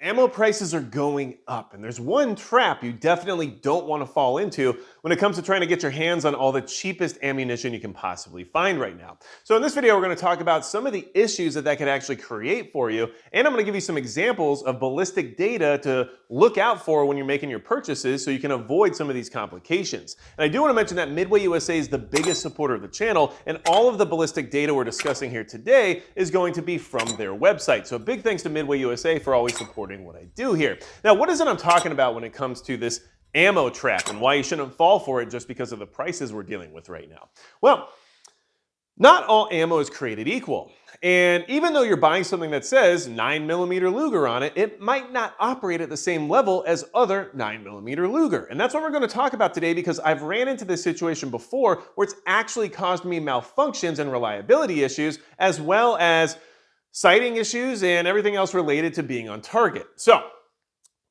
Ammo prices are going up, and there's one trap you definitely don't want to fall into when it comes to trying to get your hands on all the cheapest ammunition you can possibly find right now. So in this video, we're going to talk about some of the issues that could actually create for you, and I'm going to give you some examples of ballistic data to look out for when you're making your purchases so you can avoid some of these complications. And I do want to mention that Midway USA is the biggest supporter of the channel, and all of the ballistic data we're discussing here today is going to be from their website. So a big thanks to Midway USA for always supporting what I do here. Now, what is it I'm talking about when it comes to this ammo trap and why you shouldn't fall for it just because of the prices we're dealing with right now? Well, not all ammo is created equal. And even though you're buying something that says 9mm Luger on it, it might not operate at the same level as other 9mm Luger. And that's what we're going to talk about today, because I've ran into this situation before where it's actually caused me malfunctions and reliability issues, as well as sighting issues and everything else related to being on target. So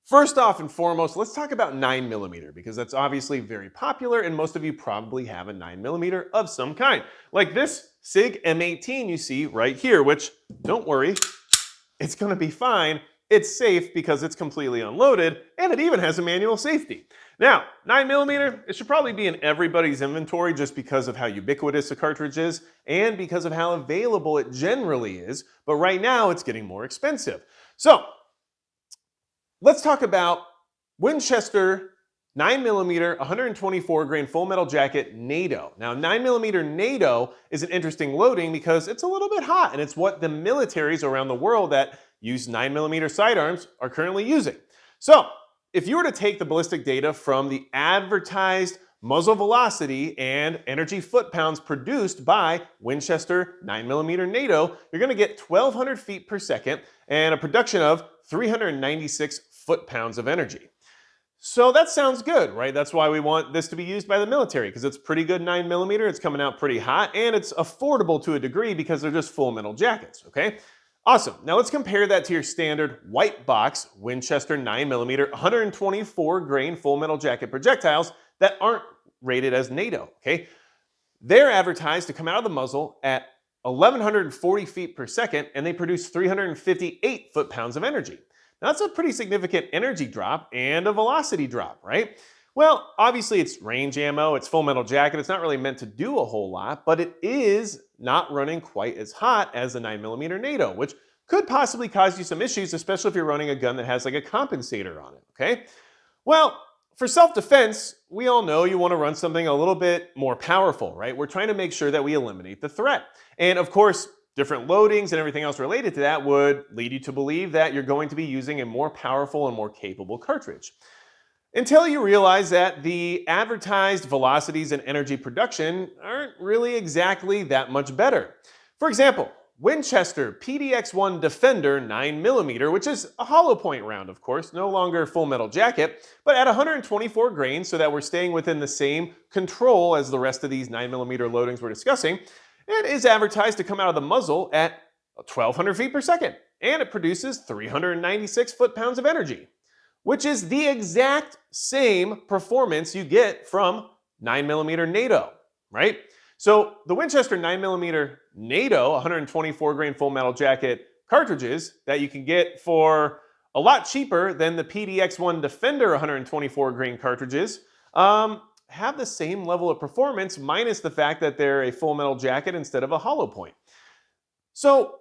first off and foremost, let's talk about 9mm, because that's obviously very popular and most of you probably have a 9mm of some kind. Like this SIG M18 you see right here, which, don't worry, it's gonna be fine. It's safe because it's completely unloaded, and it even has a manual safety. Now, 9mm, it should probably be in everybody's inventory just because of how ubiquitous the cartridge is and because of how available it generally is, but right now it's getting more expensive. So, let's talk about Winchester 9mm 124 grain full metal jacket NATO. Now 9mm NATO is an interesting loading because it's a little bit hot, and it's what the militaries around the world that use 9mm sidearms are currently using. So if you were to take the ballistic data from the advertised muzzle velocity and energy foot-pounds produced by Winchester 9mm NATO, you're going to get 1,200 feet per second and a production of 396 foot-pounds of energy. So that sounds good, right? That's why we want this to be used by the military, because it's pretty good 9mm, it's coming out pretty hot, and it's affordable to a degree because they're just full metal jackets, okay? Awesome. Now let's compare that to your standard white box Winchester 9mm 124 grain full metal jacket projectiles that aren't rated as NATO, okay? They're advertised to come out of the muzzle at 1,140 feet per second, and they produce 358 foot-pounds of energy. Now, that's a pretty significant energy drop and a velocity drop, right? Well, obviously it's range ammo, it's full metal jacket, it's not really meant to do a whole lot, but it is not running quite as hot as the 9mm NATO, which could possibly cause you some issues, especially if you're running a gun that has like a compensator on it, okay? Well, for self-defense, we all know you want to run something a little bit more powerful, right? We're trying to make sure that we eliminate the threat. And of course, different loadings and everything else related to that would lead you to believe that you're going to be using a more powerful and more capable cartridge. Until you realize that the advertised velocities and energy production aren't really exactly that much better. For example, Winchester PDX-1 Defender 9mm, which is a hollow point round, of course, no longer full metal jacket, but at 124 grains, so that we're staying within the same control as the rest of these 9mm loadings we're discussing. It is advertised to come out of the muzzle at 1,200 feet per second, and it produces 396 foot-pounds of energy, which is the exact same performance you get from 9mm NATO, right? So the Winchester 9mm NATO 124 grain full metal jacket cartridges that you can get for a lot cheaper than the PDX-1 Defender 124 grain cartridges have the same level of performance, minus the fact that they're a full metal jacket instead of a hollow point. So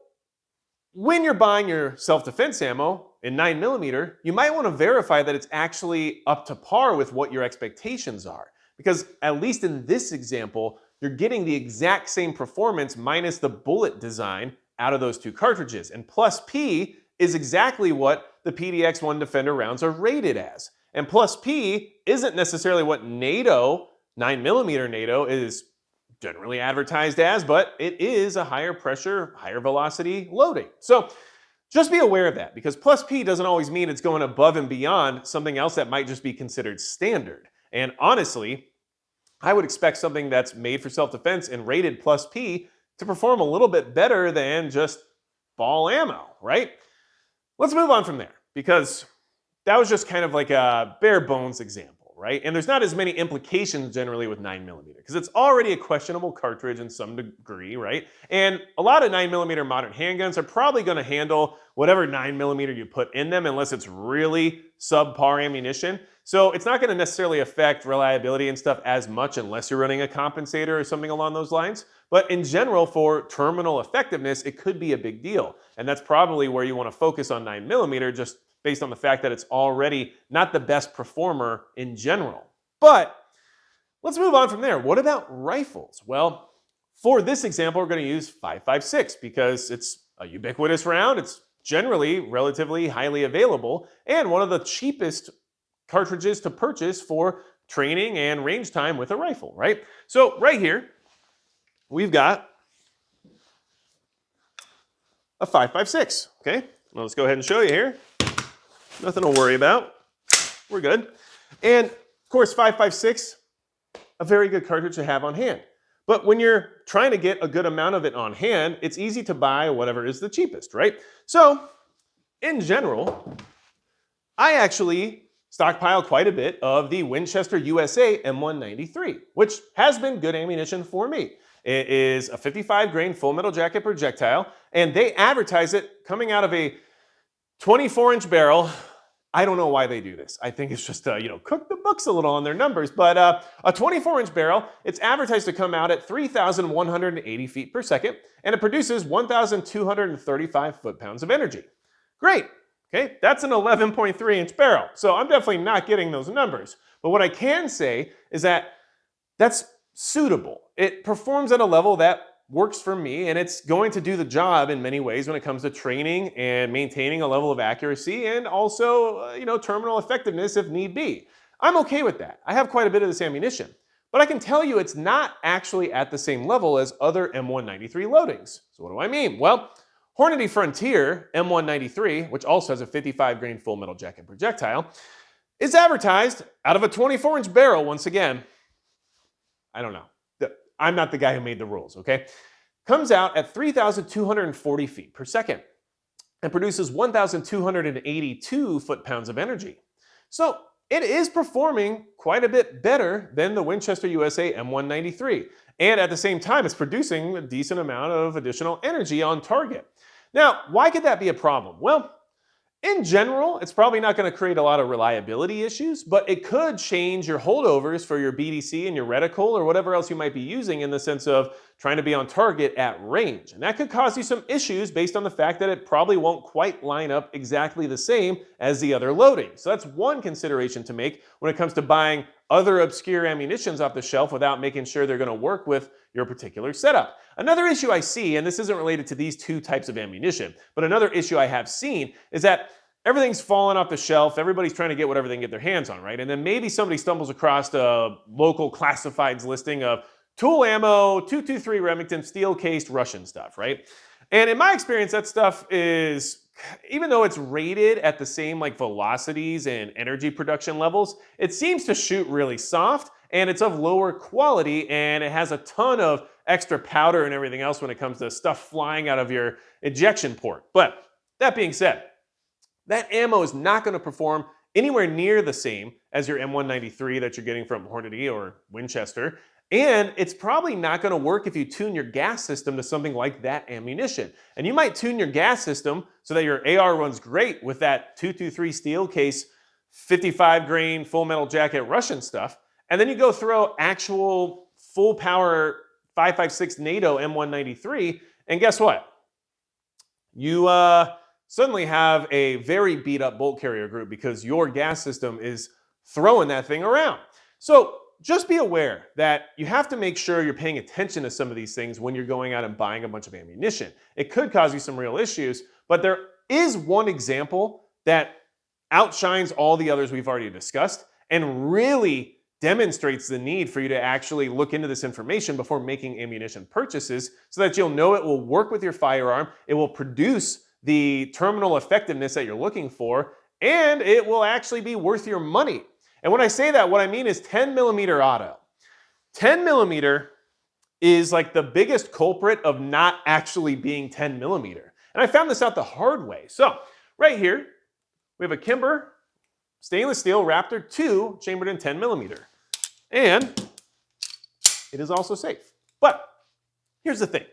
when you're buying your self-defense ammo in 9mm, you might want to verify that it's actually up to par with what your expectations are. Because at least in this example, you're getting the exact same performance minus the bullet design out of those two cartridges. And plus P is exactly what the PDX-1 Defender rounds are rated as. And plus P isn't necessarily what NATO, 9mm NATO, is generally advertised as, but it is a higher pressure, higher velocity loading. So just be aware of that, because plus P doesn't always mean it's going above and beyond something else that might just be considered standard. And honestly, I would expect something that's made for self-defense and rated plus P to perform a little bit better than just ball ammo, right? Let's move on from there, because that was just kind of like a bare bones example, right? And there's not as many implications generally with 9mm because it's already a questionable cartridge in some degree, right? And a lot of 9mm modern handguns are probably going to handle whatever 9mm you put in them unless it's really subpar ammunition. So it's not going to necessarily affect reliability and stuff as much unless you're running a compensator or something along those lines. But in general, for terminal effectiveness, it could be a big deal. And that's probably where you want to focus on 9mm, just based on the fact that it's already not the best performer in general. But let's move on from there. What about rifles? Well, for this example, we're going to use 5.56 because it's a ubiquitous round. It's generally relatively highly available and one of the cheapest cartridges to purchase for training and range time with a rifle, right? So right here, we've got a 5.56, okay? Well, let's go ahead and show you here. Nothing to worry about. We're good. And of course, 5.56, a very good cartridge to have on hand. But when you're trying to get a good amount of it on hand, it's easy to buy whatever is the cheapest, right? So in general, I actually stockpile quite a bit of the Winchester USA M193, which has been good ammunition for me. It is a 55 grain full metal jacket projectile, and they advertise it coming out of a 24-inch barrel. I don't know why they do this. I think it's just to, cook the books a little on their numbers, but a 24-inch barrel, it's advertised to come out at 3,180 feet per second, and it produces 1,235 foot-pounds of energy. Great. Okay, that's an 11.3-inch barrel, so I'm definitely not getting those numbers. But what I can say is that that's suitable. It performs at a level that works for me, and it's going to do the job in many ways when it comes to training and maintaining a level of accuracy and also, terminal effectiveness if need be. I'm okay with that. I have quite a bit of this ammunition, but I can tell you it's not actually at the same level as other M193 loadings. So what do I mean? Well, Hornady Frontier M193, which also has a 55 grain full metal jacket projectile, is advertised out of a 24-inch barrel. Once again, I don't know. I'm not the guy who made the rules, okay? Comes out at 3,240 feet per second and produces 1,282 foot-pounds of energy. So it is performing quite a bit better than the Winchester USA M193. And at the same time, it's producing a decent amount of additional energy on target. Now, why could that be a problem? Well, in general, it's probably not going to create a lot of reliability issues, but it could change your holdovers for your BDC and your reticle or whatever else you might be using in the sense of trying to be on target at range. And that could cause you some issues based on the fact that it probably won't quite line up exactly the same as the other loading. So that's one consideration to make when it comes to buying other obscure ammunitions off the shelf without making sure they're going to work with your particular setup. Another issue I see, and this isn't related to these two types of ammunition, but another issue I have seen is that everything's falling off the shelf. Everybody's trying to get whatever they can get their hands on, right? And then maybe somebody stumbles across a local classifieds listing of tool ammo, 223 Remington, steel-cased Russian stuff, right? And in my experience, that stuff is, even though it's rated at the same velocities and energy production levels, it seems to shoot really soft, and it's of lower quality, and it has a ton of extra powder and everything else when it comes to stuff flying out of your ejection port. But that being said, that ammo is not going to perform anywhere near the same as your M193 that you're getting from Hornady or Winchester. And it's probably not going to work if you tune your gas system to something like that ammunition. And you might tune your gas system so that your AR runs great with that 223 steel case, 55 grain full metal jacket Russian stuff. And then you go throw actual full power 5.56 NATO M193. And guess what? You suddenly have a very beat up bolt carrier group because your gas system is throwing that thing around. So just be aware that you have to make sure you're paying attention to some of these things when you're going out and buying a bunch of ammunition. It could cause you some real issues, but there is one example that outshines all the others we've already discussed and really demonstrates the need for you to actually look into this information before making ammunition purchases so that you'll know it will work with your firearm, it will produce the terminal effectiveness that you're looking for, and it will actually be worth your money. And when I say that, what I mean is 10mm auto. 10mm is like the biggest culprit of not actually being 10mm. And I found this out the hard way. So right here, we have a Kimber stainless steel Raptor 2 chambered in 10 millimeter. And it is also safe. But here's the thing.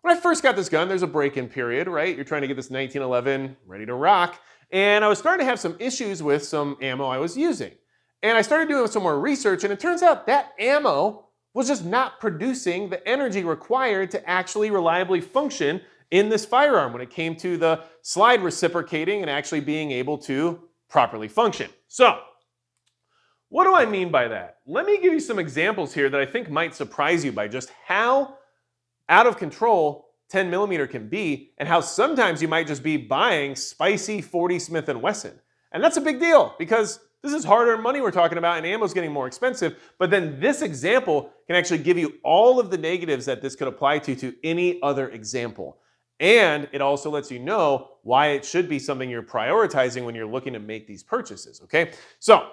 When I first got this gun, there's a break-in period, right? You're trying to get this 1911 ready to rock. And I was starting to have some issues with some ammo I was using. And I started doing some more research, and it turns out that ammo was just not producing the energy required to actually reliably function in this firearm when it came to the slide reciprocating and actually being able to properly function. So, what do I mean by that? Let me give you some examples here that I think might surprise you by just how out of control 10 millimeter can be, and how sometimes you might just be buying spicy 40 Smith & Wesson. And that's a big deal because this is hard-earned money we're talking about, and ammo's getting more expensive. But then this example can actually give you all of the negatives that this could apply to any other example. And it also lets you know why it should be something you're prioritizing when you're looking to make these purchases, okay? So,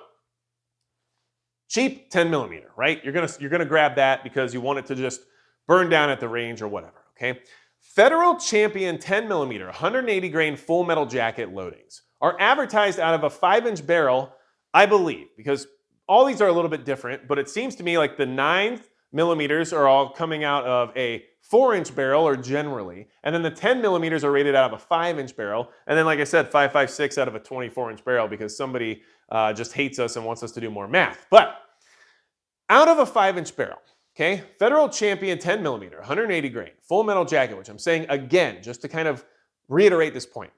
cheap 10 millimeter, right? You're gonna grab that because you want it to just burn down at the range or whatever, okay? Federal Champion 10 millimeter, 180 grain full metal jacket loadings are advertised out of a 5-inch barrel, I believe, because all these are a little bit different, but it seems to me like the 9 millimeters are all coming out of a 4-inch barrel, or generally, and then the 10 millimeters are rated out of a 5-inch barrel, and then like I said, 5.56 out of a 24-inch barrel because somebody just hates us and wants us to do more math. But out of a 5-inch barrel, okay, Federal Champion 10 millimeter, 180 grain, full metal jacket, which I'm saying again, just to kind of reiterate this point,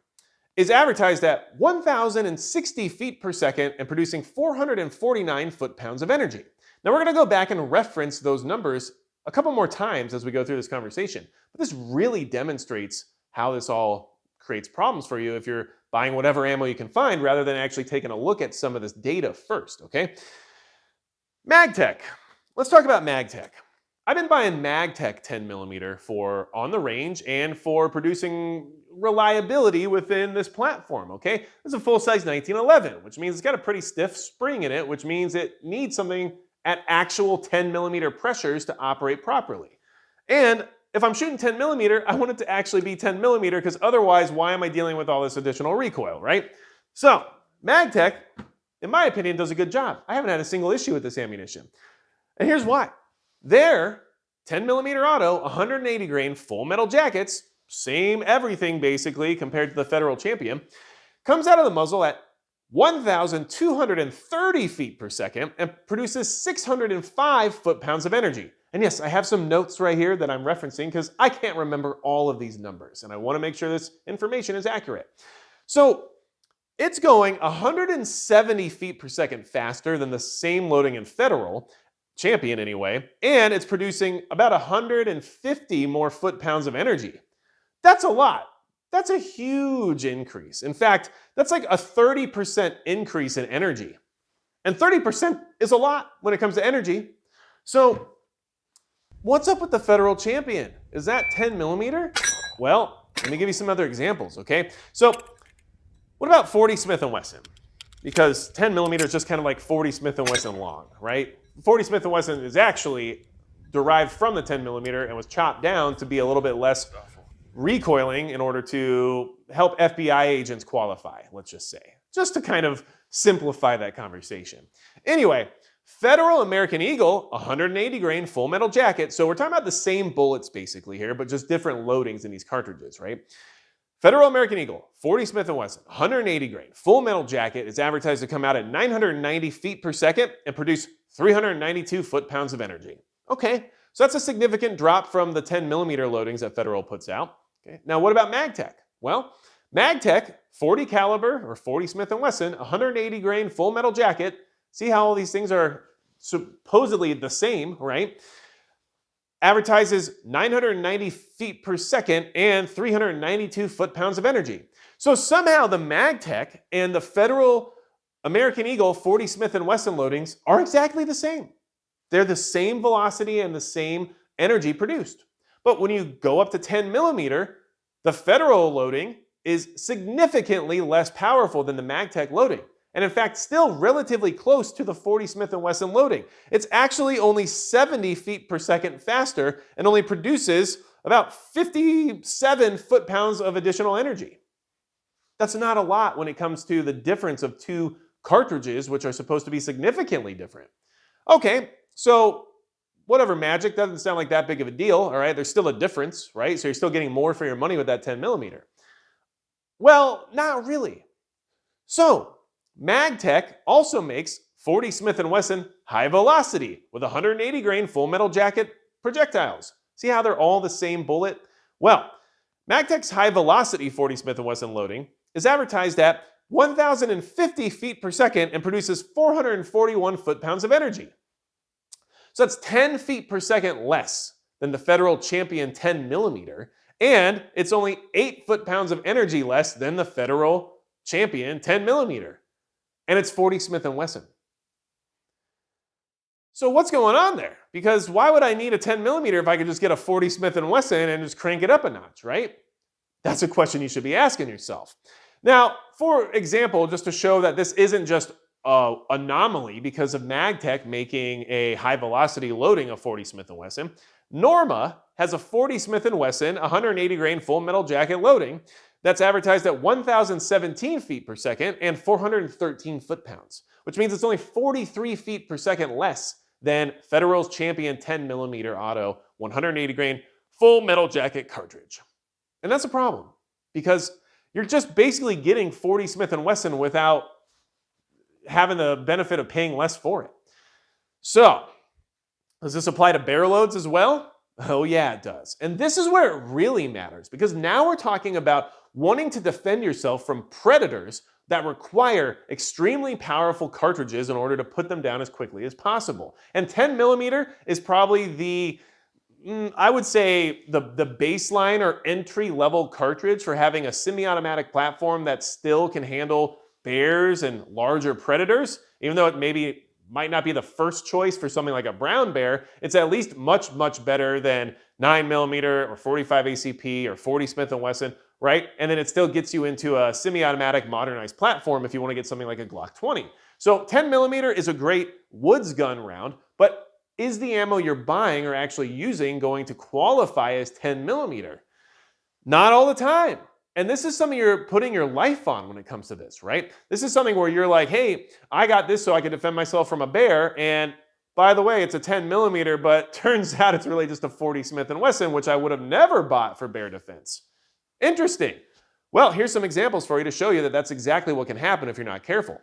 is advertised at 1,060 feet per second and producing 449 foot-pounds of energy. Now we're gonna go back and reference those numbers a couple more times as we go through this conversation, but this really demonstrates how this all creates problems for you if you're buying whatever ammo you can find rather than actually taking a look at some of this data first, okay? MagTech. Let's talk about MagTech. I've been buying MagTech 10 millimeter for on the range and for producing reliability within this platform, okay? This is a full-size 1911, which means it's got a pretty stiff spring in it, which means it needs something at actual 10 millimeter pressures to operate properly. And if I'm shooting 10 millimeter, I want it to actually be 10 millimeter because otherwise, why am I dealing with all this additional recoil, right? So, MagTech, in my opinion, does a good job. I haven't had a single issue with this ammunition. And here's why. Their 10 millimeter auto, 180 grain full metal jackets, same everything basically compared to the Federal Champion, comes out of the muzzle at 1,230 feet per second and produces 605 foot-pounds of energy. And yes, I have some notes right here that I'm referencing because I can't remember all of these numbers and I want to make sure this information is accurate. So it's going 170 feet per second faster than the same loading in Federal Champion anyway, and it's producing about 150 more foot-pounds of energy. That's a lot. That's a huge increase. In fact, that's like a 30% increase in energy. And 30% is a lot when it comes to energy. So what's up with the Federal Champion? Is that 10 millimeter? Well, let me give you some other examples, okay? So what about 40 Smith & Wesson? Because 10 millimeter is just kind of like 40 Smith & Wesson long, right? 40 Smith & Wesson is actually derived from the 10 millimeter and was chopped down to be a little bit less recoiling in order to help FBI agents qualify, let's just say. Just to kind of simplify that conversation. Anyway, Federal American Eagle, 180 grain full metal jacket. So we're talking about the same bullets basically here, but just different loadings in these cartridges, right? Federal American Eagle, 40 Smith & Wesson, 180 grain full metal jacket is advertised to come out at 990 feet per second and produce 392 foot-pounds of energy. Okay, so that's a significant drop from the 10 millimeter loadings that Federal puts out. Okay. Now what about MagTech? Well, MagTech, 40 caliber or 40 Smith & Wesson, 180 grain full metal jacket. See how all these things are supposedly the same, right? Advertises 990 feet per second and 392 foot-pounds of energy. So somehow the MagTech and the Federal American Eagle 40 Smith & Wesson loadings are exactly the same. They're the same velocity and the same energy produced. But when you go up to 10 millimeter, the Federal loading is significantly less powerful than the MagTech loading. And in fact, still relatively close to the 40 Smith & Wesson loading. It's actually only 70 feet per second faster and only produces about 57 foot-pounds of additional energy. That's not a lot when it comes to the difference of two cartridges, which are supposed to be significantly different. Okay, so whatever, magic doesn't sound like that big of a deal, all right? There's still a difference, right? So you're still getting more for your money with that 10 millimeter. Well, not really. So MagTech also makes 40 Smith & Wesson high velocity with 180 grain full metal jacket projectiles. See how they're all the same bullet? Well, MagTech's high velocity 40 Smith & Wesson loading is advertised at 1,050 feet per second and produces 441 foot-pounds of energy. So that's 10 feet per second less than the Federal Champion 10 millimeter, and it's only 8 foot-pounds of energy less than the Federal Champion 10 millimeter. And it's 40 Smith & Wesson. So what's going on there? Because why would I need a 10 millimeter if I could just get a 40 Smith & Wesson and just crank it up a notch, right? That's a question you should be asking yourself. Now, for example, just to show that this isn't just an anomaly because of MagTech making a high velocity loading of 40 Smith & Wesson, Norma has a 40 Smith & Wesson 180 grain full metal jacket loading that's advertised at 1,017 feet per second and 413 foot-pounds, which means it's only 43 feet per second less than Federal's Champion 10 millimeter auto 180 grain full metal jacket cartridge. And that's a problem because you're just basically getting 40 Smith & Wesson without having the benefit of paying less for it. So, does this apply to bear loads as well? Oh yeah, it does. And this is where it really matters because now we're talking about wanting to defend yourself from predators that require extremely powerful cartridges in order to put them down as quickly as possible. And 10 millimeter is probably the, I would say, the baseline or entry level cartridge for having a semi-automatic platform that still can handle bears and larger predators. Even though it might not be the first choice for something like a brown bear, it's at least much, much better than 9 millimeter or 45 ACP or 40 Smith & Wesson, right? And then it still gets you into a semi-automatic modernized platform if you want to get something like a Glock 20. So 10 millimeter is a great woods gun round, but is the ammo you're buying or actually using going to qualify as 10 millimeter? Not all the time. And this is something you're putting your life on when it comes to this, right? This is something where you're like, hey, I got this so I can defend myself from a bear, and by the way, it's a 10 millimeter, but turns out it's really just a 40 Smith & Wesson, which I would have never bought for bear defense. Interesting. Well, here's some examples for you to show you that that's exactly what can happen if you're not careful.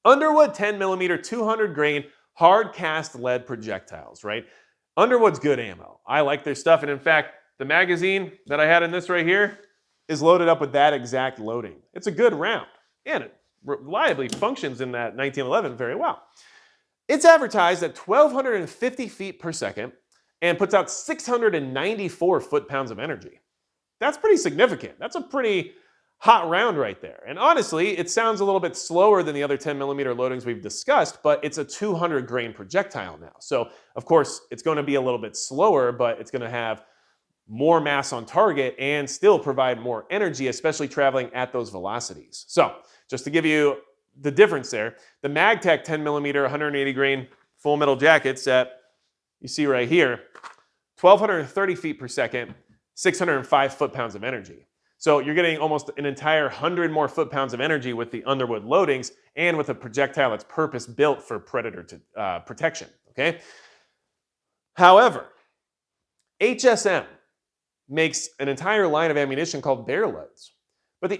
Underwood 10 millimeter 200 grain hard cast lead projectiles, right? Underwood's good ammo. I like their stuff, and in fact, the magazine that I had in this right here is loaded up with that exact loading. It's a good round, and it reliably functions in that 1911 very well. It's advertised at 1,250 feet per second and puts out 694 foot-pounds of energy. That's pretty significant. That's a pretty hot round right there. And honestly, it sounds a little bit slower than the other 10 millimeter loadings we've discussed, but it's a 200 grain projectile now. So of course, it's going to be a little bit slower, but it's going to have more mass on target and still provide more energy, especially traveling at those velocities. So just to give you the difference there, the MagTech 10 millimeter 180 grain full metal jackets that you see right here, 1,230 feet per second, 605 foot-pounds of energy. So you're getting almost an entire 100 more foot-pounds of energy with the Underwood loadings and with a projectile that's purpose-built for predator protection, okay? However, HSM makes an entire line of ammunition called bear loads. But the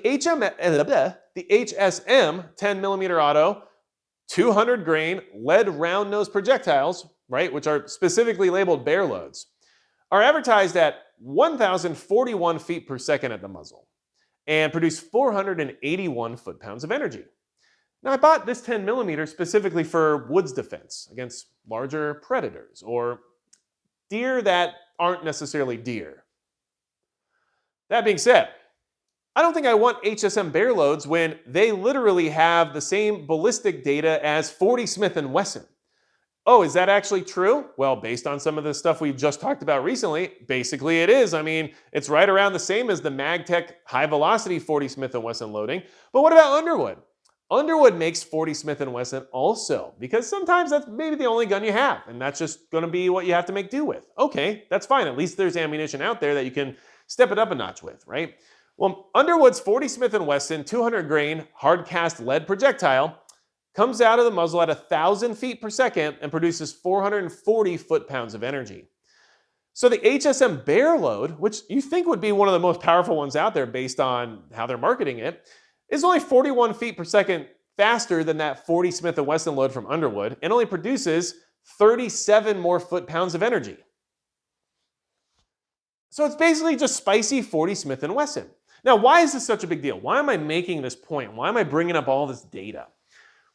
HSM 10 millimeter auto 200 grain lead round nose projectiles, right, which are specifically labeled bear loads, are advertised at 1,041 feet per second at the muzzle and produce 481 foot-pounds of energy. Now, I bought this 10 millimeter specifically for woods defense against larger predators or deer that aren't necessarily deer. That being said, I don't think I want HSM bear loads when they literally have the same ballistic data as 40 Smith & Wesson. Oh, is that actually true? Well, based on some of the stuff we've just talked about recently, basically it is. I mean, it's right around the same as the MagTech high velocity 40 Smith & Wesson loading. But what about Underwood? Underwood makes 40 Smith & Wesson also, because sometimes that's maybe the only gun you have, and that's just going to be what you have to make do with. Okay, that's fine. At least there's ammunition out there that you can step it up a notch with, right? Well, Underwood's 40 Smith & Wesson 200 grain hard cast lead projectile comes out of the muzzle at 1,000 feet per second and produces 440 foot-pounds of energy. So the HSM Bear load, which you think would be one of the most powerful ones out there based on how they're marketing it, is only 41 feet per second faster than that 40 Smith & Wesson load from Underwood and only produces 37 more foot-pounds of energy. So it's basically just spicy 40 Smith & Wesson. Now, why is this such a big deal? Why am I making this point? Why am I bringing up all this data?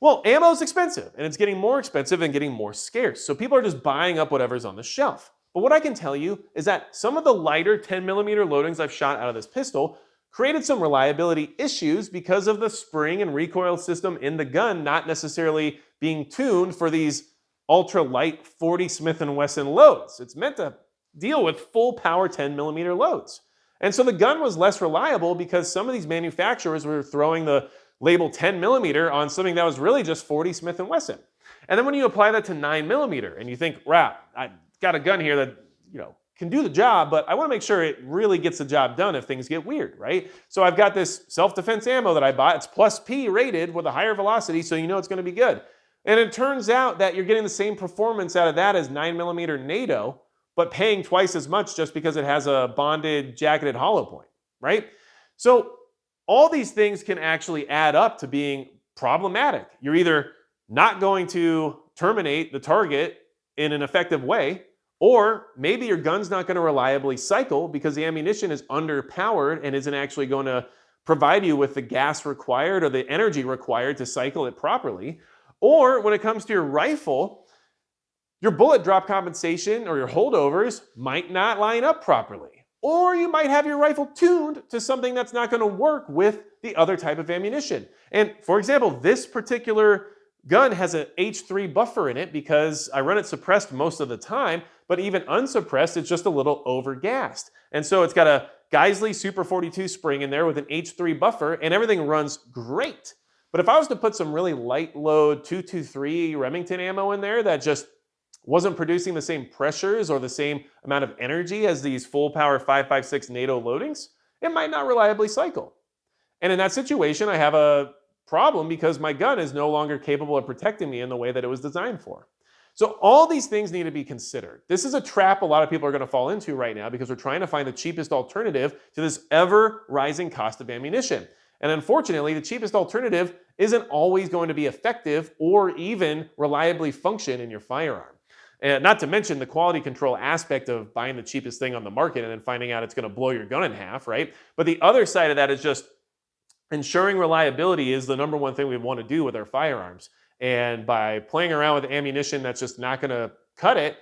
Well, ammo is expensive, and it's getting more expensive and getting more scarce. So people are just buying up whatever's on the shelf. But what I can tell you is that some of the lighter 10mm loadings I've shot out of this pistol created some reliability issues because of the spring and recoil system in the gun not necessarily being tuned for these ultra light 40 Smith & Wesson loads. It's meant to deal with full power 10mm loads. And so the gun was less reliable because some of these manufacturers were throwing the label 10mm on something that was really just 40 Smith & Wesson. And then when you apply that to 9mm and you think, wow, I got a gun here that, can do the job, but I want to make sure it really gets the job done if things get weird, right? So I've got this self-defense ammo that I bought. It's plus P rated with a higher velocity, so you know it's going to be good. And it turns out that you're getting the same performance out of that as 9mm NATO, but paying twice as much just because it has a bonded, jacketed hollow point, right? So all these things can actually add up to being problematic. You're either not going to terminate the target in an effective way, or maybe your gun's not going to reliably cycle because the ammunition is underpowered and isn't actually going to provide you with the gas required or the energy required to cycle it properly. Or when it comes to your rifle, your bullet drop compensation or your holdovers might not line up properly. Or you might have your rifle tuned to something that's not going to work with the other type of ammunition. And for example, this particular gun has an H3 buffer in it because I run it suppressed most of the time, but even unsuppressed, it's just a little over-gassed. And so it's got a Geisley Super 42 spring in there with an H3 buffer, and everything runs great. But if I was to put some really light load 223 Remington ammo in there that just wasn't producing the same pressures or the same amount of energy as these full power 5.56 NATO loadings, it might not reliably cycle. And in that situation, I have a problem because my gun is no longer capable of protecting me in the way that it was designed for. So all these things need to be considered. This is a trap a lot of people are going to fall into right now because we're trying to find the cheapest alternative to this ever rising cost of ammunition. And unfortunately, the cheapest alternative isn't always going to be effective or even reliably function in your firearm. And not to mention the quality control aspect of buying the cheapest thing on the market and then finding out it's going to blow your gun in half, right? But the other side of that is just ensuring reliability is the number one thing we want to do with our firearms. And by playing around with ammunition that's just not going to cut it,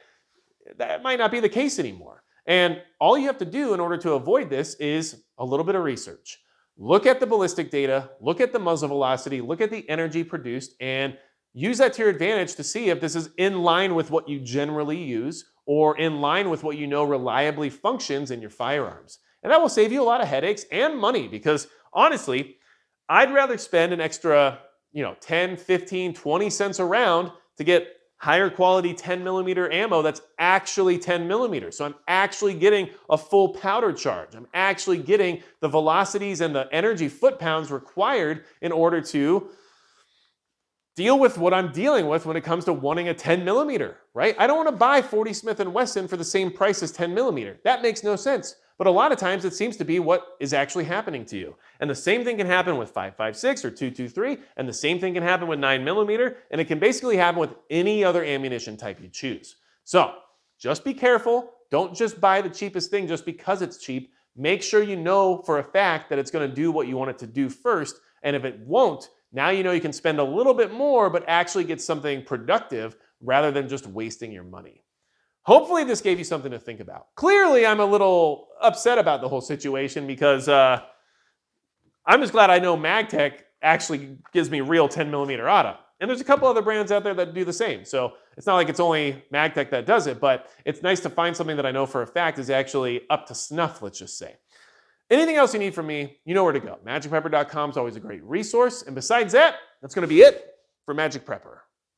that might not be the case anymore. And all you have to do in order to avoid this is a little bit of research. Look at the ballistic data, look at the muzzle velocity, look at the energy produced, and use that to your advantage to see if this is in line with what you generally use or in line with what you know reliably functions in your firearms. And that will save you a lot of headaches and money because honestly, I'd rather spend an extra 10, 15, 20 cents a round to get higher quality 10mm ammo that's actually 10mm. So I'm actually getting a full powder charge. I'm actually getting the velocities and the energy foot-pounds required in order to deal with what I'm dealing with when it comes to wanting a 10mm, right? I don't want to buy 40 Smith & Wesson for the same price as 10mm. That makes no sense. But a lot of times it seems to be what is actually happening to you. And the same thing can happen with 5.56 or 223, and the same thing can happen with 9mm, and it can basically happen with any other ammunition type you choose. So just be careful. Don't just buy the cheapest thing just because it's cheap. Make sure you know for a fact that it's going to do what you want it to do first. And if it won't, now you know you can spend a little bit more, but actually get something productive rather than just wasting your money. Hopefully this gave you something to think about. Clearly, I'm a little upset about the whole situation because I'm just glad I know MagTech actually gives me real 10mm auto. And there's a couple other brands out there that do the same. So it's not like it's only MagTech that does it, but it's nice to find something that I know for a fact is actually up to snuff, let's just say. Anything else you need from me, you know where to go. MagicPrepper.com is always a great resource. And besides that, that's going to be it for Magic Prepper.